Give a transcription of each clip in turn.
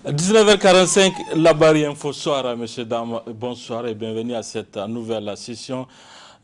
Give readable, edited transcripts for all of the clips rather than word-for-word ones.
19h45, la barre info soir, messieurs, dames, bonsoir et bienvenue à cette nouvelle session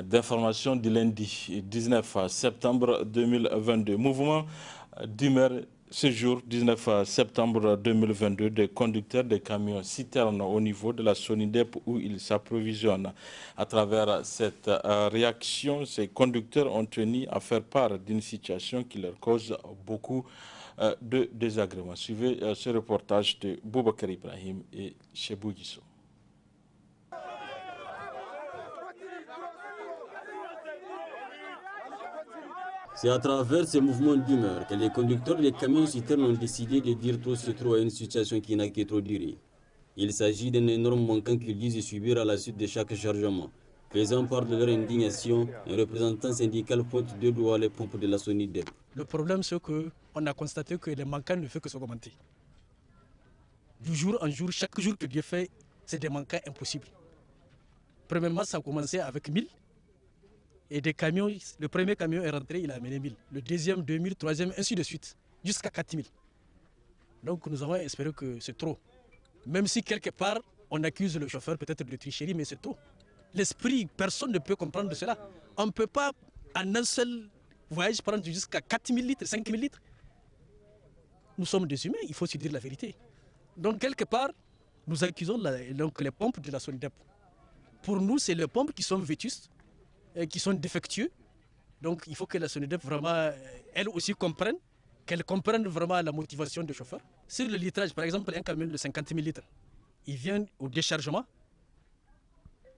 d'information du lundi 19 septembre 2022. Mouvement d'humeur ce jour, 19 septembre 2022, des conducteurs de camions citernes au niveau de la Sonidep où ils s'approvisionnent. À travers cette réaction, ces conducteurs ont tenu à faire part d'une situation qui leur cause beaucoup de désagréments. Suivez ce reportage de Boubacar Ibrahim et Chebou Gisso. C'est à travers ces mouvements d'humeur que les conducteurs des camions citernes ont décidé de dire trop c'est trop à une situation qui n'a que trop duré. Il s'agit d'un énorme manquant qu'ils disent subir à la suite de chaque chargement. Faisant part de leur indignation, un représentant syndical pointe deux doigts les pompes de la Sonidep. Le problème, c'est qu'on a constaté que les manquants ne font que s'augmenter. Du jour en jour, chaque jour que Dieu fait, c'est des manquants impossibles. Premièrement, ça a commencé avec 1000. Et des camions, le premier camion est rentré, il a amené 1000. Le deuxième, 2000, troisième, ainsi de suite, jusqu'à 4000. Donc nous avons espéré que c'est trop. Même si quelque part, on accuse le chauffeur peut-être de tricherie, mais c'est trop. L'esprit, personne ne peut comprendre cela. On ne peut pas, en un seul voyage, prendre jusqu'à 4000 litres, 5000 litres. Nous sommes des humains, il faut se dire la vérité. Donc quelque part, nous accusons les pompes de la Sonidep. Pour nous, c'est les pompes qui sont vétustes, qui sont défectueux. Donc il faut que la Sonidep vraiment, elle aussi comprenne, qu'elle comprenne vraiment la motivation du chauffeur. Sur le litrage, par exemple, un camion de 50 000 litres, il vient au déchargement.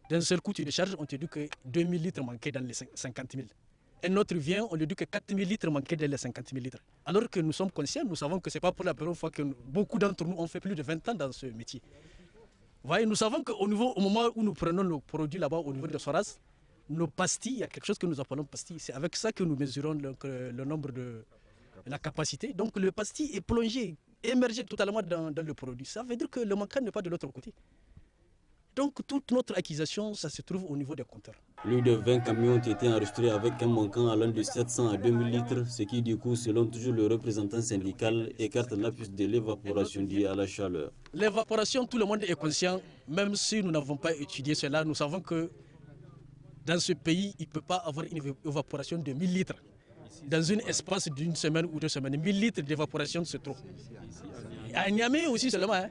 D'un seul coup, tu décharges, on te dit que 2000 litres manquaient dans les 50 000. Un autre vient, on lui dit que 4000 litres manquaient dans les 50 000 litres. Alors que nous sommes conscients, nous savons que ce n'est pas pour la première fois que beaucoup d'entre nous ont fait plus de 20 ans dans ce métier. Vous voyez, nous savons qu'au moment où nous prenons nos produits là-bas, au niveau de Soras, nos pastilles, il y a quelque chose que nous appelons pastilles. C'est avec ça que nous mesurons le nombre de la capacité. Donc le pastille est plongé, émergé totalement dans le produit. Ça veut dire que le manquant n'est pas de l'autre côté. Donc toute notre accusation, ça se trouve au niveau des compteurs. Plus de 20 camions ont été enregistrés avec un manquant allant de 700 à 2000 litres, ce qui du coup, selon toujours le représentant syndical, écarte la piste de l'évaporation due à la chaleur. L'évaporation, tout le monde est conscient, même si nous n'avons pas étudié cela, nous savons que dans ce pays, il ne peut pas avoir une évaporation de 1000 litres. Dans un espace d'une semaine ou 2 semaines, 1000 litres d'évaporation, c'est trop. À Niamey aussi seulement. Hein.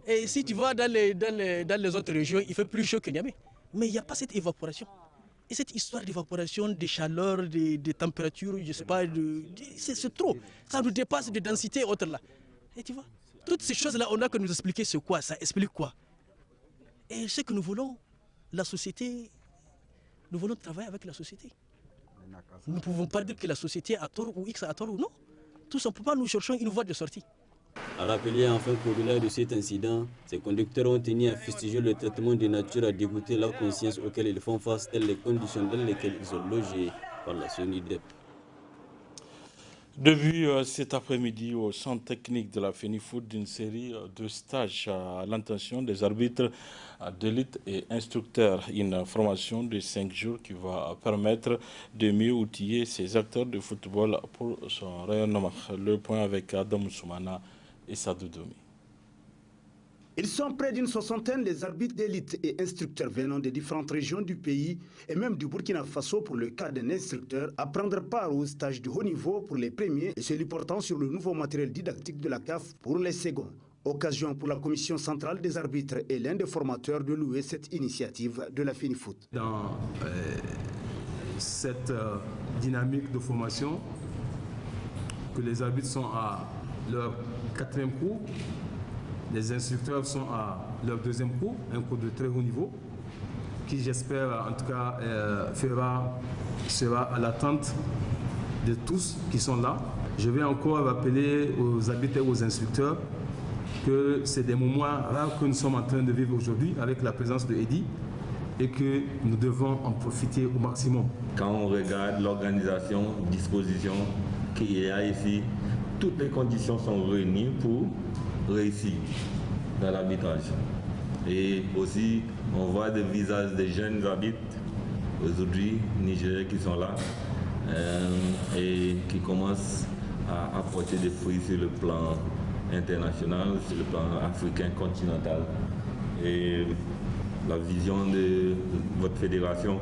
Et si tu vas dans les autres régions, il fait plus chaud que Niamey. Mais il n'y a pas cette évaporation. Et cette histoire d'évaporation, de chaleur, de température, je ne sais pas, c'est trop. Ça nous dépasse de densité et autres là. Et tu vois, toutes ces choses-là, on a que nous expliquer c'est quoi, ça explique quoi. Et ce que nous voulons, la société, nous voulons travailler avec la société. Nous ne pouvons pas dire que la société a tort ou X a tort ou non. Tout simplement, nous cherchons une voie de sortie. À rappeler enfin qu'au-delà de cet incident, ces conducteurs ont tenu à fustiger le traitement de nature à dégoûter la conscience auquel ils font face, telles les conditions dans lesquelles ils sont logés par la Sonidep. Début cet après-midi au centre technique de la FENIFOOT d'une série de stages à l'intention des arbitres d'élite et instructeurs. Une formation de 5 jours qui va permettre de mieux outiller ces acteurs de football pour son rayonnement. Le point avec Adam Soumana et Sadou Domi. Ils sont près d'une soixantaine les arbitres d'élite et instructeurs venant des différentes régions du pays et même du Burkina Faso pour le cas d'un instructeur à prendre part au stage de haut niveau pour les premiers et celui portant sur le nouveau matériel didactique de la CAF pour les seconds. Occasion pour la commission centrale des arbitres et l'un des formateurs de louer cette initiative de la FENIFOOT. Dans cette dynamique de formation, que les arbitres sont à leur 4e cours, les instructeurs sont à leur 2e cours, un cours de très haut niveau, qui j'espère en tout cas sera à l'attente de tous qui sont là. Je vais encore rappeler aux arbitres et aux instructeurs que c'est des moments rares que nous sommes en train de vivre aujourd'hui avec la présence de Eddy et que nous devons en profiter au maximum. Quand on regarde l'organisation, disposition qu'il y a ici, toutes les conditions sont réunies pour réussir dans l'arbitrage. Et aussi, on voit des visages des jeunes arbitres aujourd'hui nigériens qui sont là et qui commencent à apporter des fruits sur le plan international, sur le plan africain continental. Et la vision de votre fédération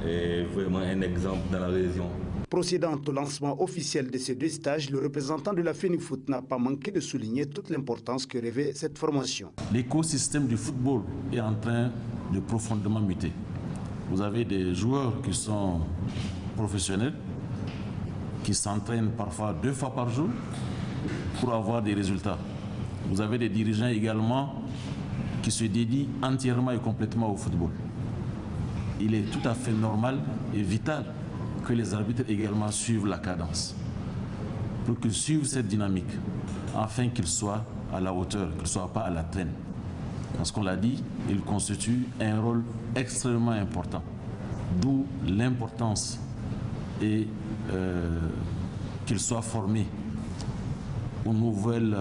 est vraiment un exemple dans la région. Procédant au lancement officiel de ces deux stages, le représentant de la FENIFOOT n'a pas manqué de souligner toute l'importance que revêt cette formation. L'écosystème du football est en train de profondément muter. Vous avez des joueurs qui sont professionnels, qui s'entraînent parfois 2 fois par jour pour avoir des résultats. Vous avez des dirigeants également qui se dédient entièrement et complètement au football. Il est tout à fait normal et vital que les arbitres également suivent la cadence, pour qu'ils suivent cette dynamique, afin qu'ils soient à la hauteur, qu'ils ne soient pas à la traîne. Parce qu'on l'a dit, ils constituent un rôle extrêmement important, d'où l'importance et qu'ils soient formés aux nouvelles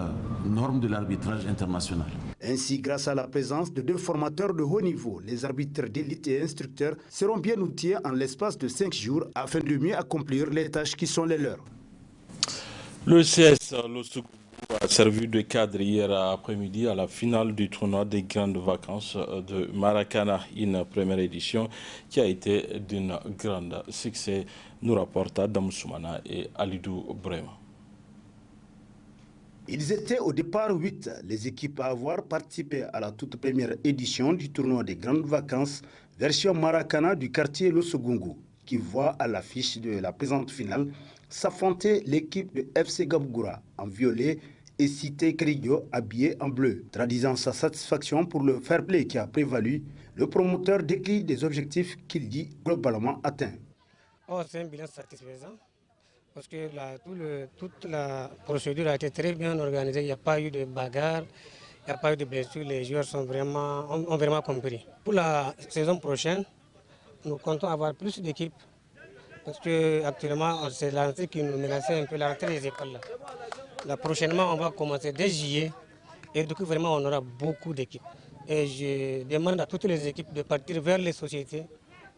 normes de l'arbitrage international. Ainsi, grâce à la présence de 2 formateurs de haut niveau, les arbitres d'élite et instructeurs seront bien outillés en l'espace de 5 jours afin de mieux accomplir les tâches qui sont les leurs. Le CS Lossougou a servi de cadre hier après-midi à la finale du tournoi des grandes vacances de Maracana, une première édition qui a été d'un grand succès, nous rapportent Adam Soumana et Alidou Brema. Ils étaient au départ 8, les équipes à avoir participé à la toute première édition du tournoi des grandes vacances, version Maracana du quartier Lossogungu, qui voit à l'affiche de la présente finale s'affronter l'équipe de FC Gabgoura en violet et Cité Keridio habillé en bleu. Traduisant sa satisfaction pour le fair play qui a prévalu, le promoteur décrit des objectifs qu'il dit globalement atteints. Oh, c'est un bilan satisfaisant. Parce que toute la procédure a été très bien organisée, il n'y a pas eu de bagarre, il n'y a pas eu de blessures, les joueurs ont vraiment compris. Pour la saison prochaine, nous comptons avoir plus d'équipes, parce qu'actuellement, c'est la rentrée qui nous menaçait un peu, la rentrée des écoles. Là, prochainement, on va commencer dès juillet, et du coup, vraiment, on aura beaucoup d'équipes. Et je demande à toutes les équipes de partir vers les sociétés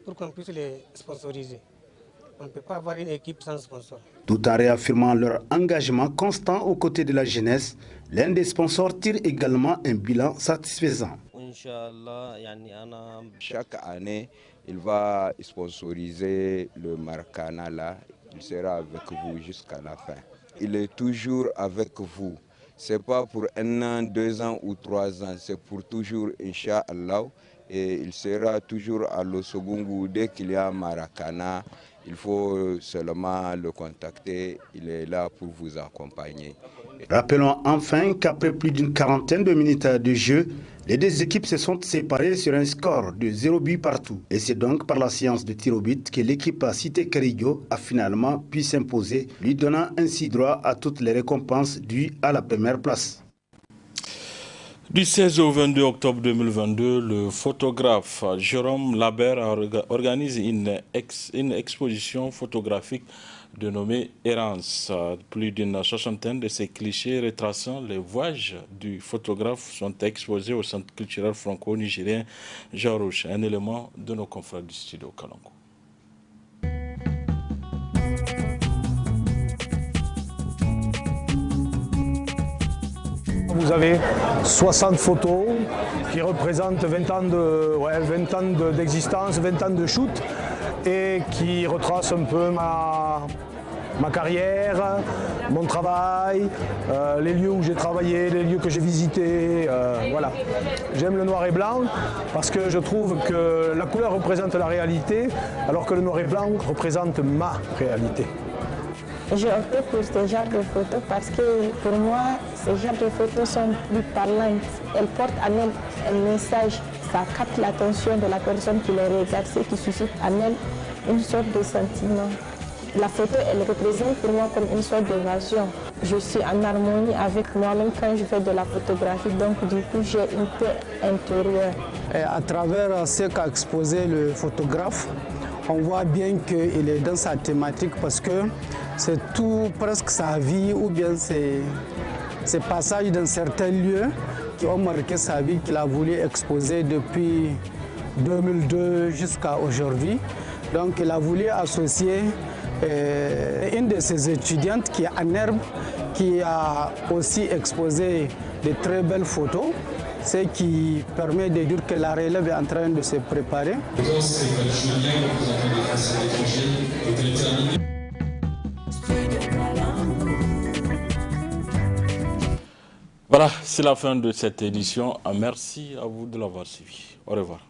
pour qu'on puisse les sponsoriser. On ne peut pas avoir une équipe sans sponsor. Tout en réaffirmant leur engagement constant aux côtés de la jeunesse, l'un des sponsors tire également un bilan satisfaisant. Chaque année, il va sponsoriser le Maracana là. Il sera avec vous jusqu'à la fin. Il est toujours avec vous. Ce n'est pas pour 1 an, 2 ans ou 3 ans, c'est pour toujours, Inch'Allah. Et il sera toujours à Lossogungu dès qu'il y a Maracana. Il faut seulement le contacter, il est là pour vous accompagner. Rappelons enfin qu'après plus d'une quarantaine de minutes de jeu, les 2 équipes se sont séparées sur un score de 0 but partout. Et c'est donc par la séance de tir au but que l'équipe à Cité Keridio a finalement pu s'imposer, lui donnant ainsi droit à toutes les récompenses dues à la première place. Du 16 au 22 octobre 2022, le photographe Jérôme Labert organise une exposition photographique dénommée Errance. Plus d'une 60aine de ces clichés retraçant les voyages du photographe sont exposés au Centre culturel franco-nigérien Jean Roche, un élément de nos confrères du studio Kalango. Vous avez 60 photos qui représentent 20 ans d'existence, 20 ans de shoot et qui retracent un peu ma carrière, mon travail, les lieux où j'ai travaillé, les lieux que j'ai visités. Voilà. J'aime le noir et blanc parce que je trouve que la couleur représente la réalité alors que le noir et blanc représente ma réalité. J'ai opté pour ce genre de photos parce que pour moi, ce genre de photos sont plus parlantes. Elles portent en elles un message, ça capte l'attention de la personne qui les regarde, ce qui suscite en elle une sorte de sentiment. La photo, elle représente pour moi comme une sorte d'évasion. Je suis en harmonie avec moi-même quand je fais de la photographie, donc du coup j'ai une paix intérieure. Et à travers ce qu'a exposé le photographe, on voit bien qu'il est dans sa thématique parce que c'est tout presque sa vie ou bien ses passages dans certains lieux qui ont marqué sa vie qu'il a voulu exposer depuis 2002 jusqu'à aujourd'hui. Donc il a voulu associer Une de ces étudiantes qui est en herbe, qui a aussi exposé de très belles photos, ce qui permet de dire que la relève est en train de se préparer. Voilà, c'est la fin de cette édition. Merci à vous de l'avoir suivi. Au revoir.